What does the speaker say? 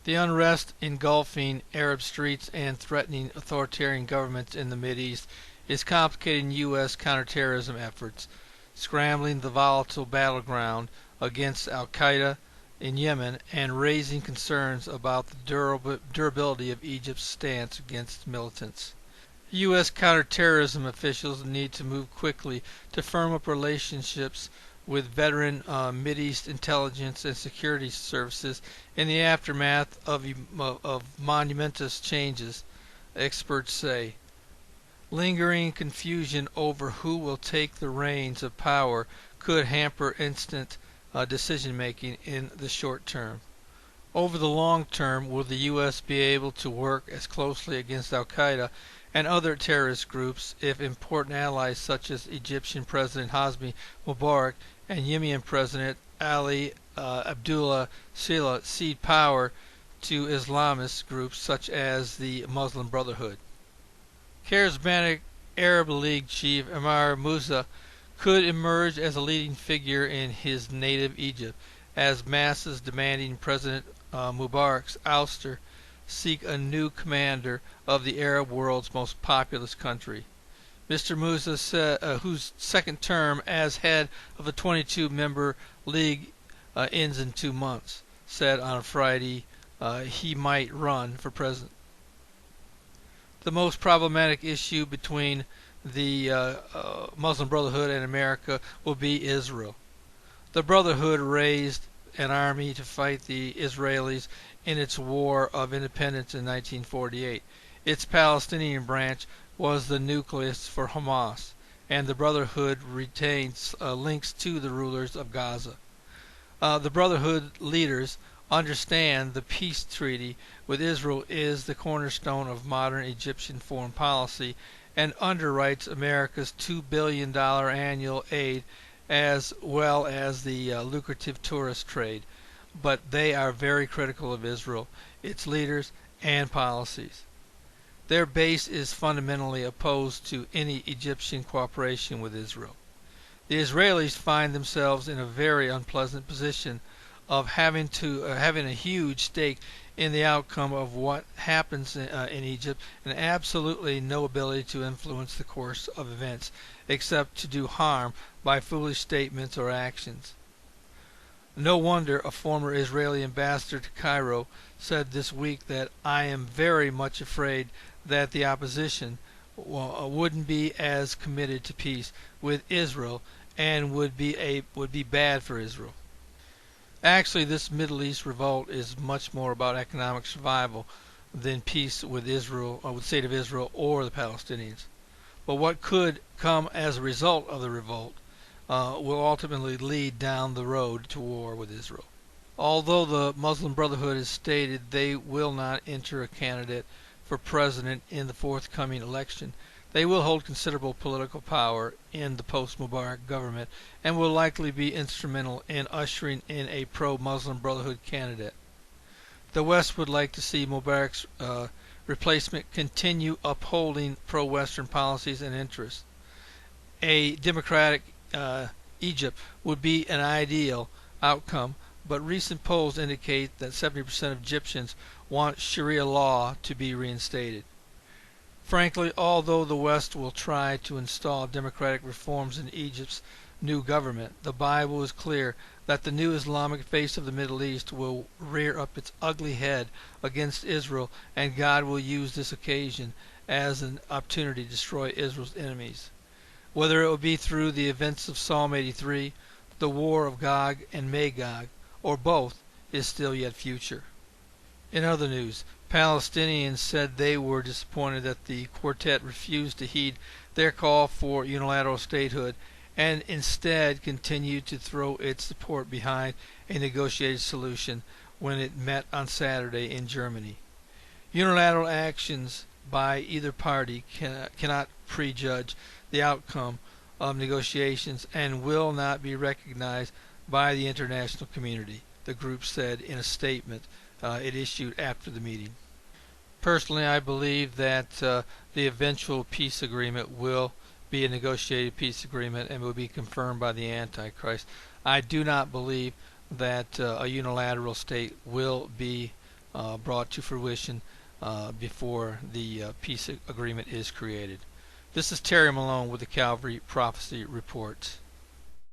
The unrest engulfing Arab streets and threatening authoritarian governments in the Mideast is complicating U.S. counterterrorism efforts, scrambling the volatile battleground against al-Qaida in Yemen, and raising concerns about the durability of Egypt's stance against militants. U.S. counterterrorism officials need to move quickly to firm up relationships with veteran Mideast intelligence and security services in the aftermath of momentous changes, experts say. Lingering confusion over who will take the reins of power could hamper instant decision-making in the short term. Over the long term, will the U.S. be able to work as closely against al-Qaida and other terrorist groups if important allies such as Egyptian President Hosni Mubarak and Yemeni President Abdullah Saleh cede power to Islamist groups such as the Muslim Brotherhood? Charismatic Arab League chief Amir Musa could emerge as a leading figure in his native Egypt, as masses demanding President Mubarak's ouster seek a new commander of the Arab world's most populous country. Mr. Musa, whose second term as head of the 22-member league ends in 2 months, said on Friday he might run for president. The most problematic issue between the Muslim Brotherhood and America will be Israel. The Brotherhood raised an army to fight the Israelis in its War of Independence in 1948. Its Palestinian branch was the nucleus for Hamas, and the Brotherhood retains links to the rulers of Gaza. The Brotherhood leaders understand the peace treaty with Israel is the cornerstone of modern Egyptian foreign policy and underwrites America's $2 billion annual aid as well as the lucrative tourist trade. But they are very critical of Israel, its leaders, and policies. Their base is fundamentally opposed to any Egyptian cooperation with Israel. The Israelis find themselves in a very unpleasant position of having a huge stake in the outcome of what happens in Egypt and absolutely no ability to influence the course of events except to do harm by foolish statements or actions. No wonder a former Israeli ambassador to Cairo said this week that I am very much afraid that the opposition wouldn't be as committed to peace with Israel and would be bad for Israel. Actually, this Middle East revolt is much more about economic survival than peace with Israel, or with the state of Israel, or the Palestinians. But what could come as a result of the revolt will ultimately lead down the road to war with Israel. Although the Muslim Brotherhood has stated they will not enter a candidate for president in the forthcoming election, they will hold considerable political power in the post-Mubarak government and will likely be instrumental in ushering in a pro-Muslim Brotherhood candidate. The West would like to see Mubarak's replacement continue upholding pro-Western policies and interests. A democratic Egypt would be an ideal outcome, but recent polls indicate that 70% of Egyptians want Sharia law to be reinstated. Frankly, although the West will try to install democratic reforms in Egypt's new government, the Bible is clear that the new Islamic face of the Middle East will rear up its ugly head against Israel, and God will use this occasion as an opportunity to destroy Israel's enemies. Whether it will be through the events of Psalm 83, the war of Gog and Magog, or both, is still yet future. In other news, Palestinians said they were disappointed that the quartet refused to heed their call for unilateral statehood and instead continued to throw its support behind a negotiated solution when it met on Saturday in Germany. Unilateral actions by either party cannot prejudge the outcome of negotiations and will not be recognized by the international community, the group said in a statement it issued after the meeting. Personally, I believe that the eventual peace agreement will be a negotiated peace agreement and will be confirmed by the Antichrist. I do not believe that a unilateral state will be brought to fruition before the peace agreement is created. This is Terry Malone with the Calvary Prophecy Report.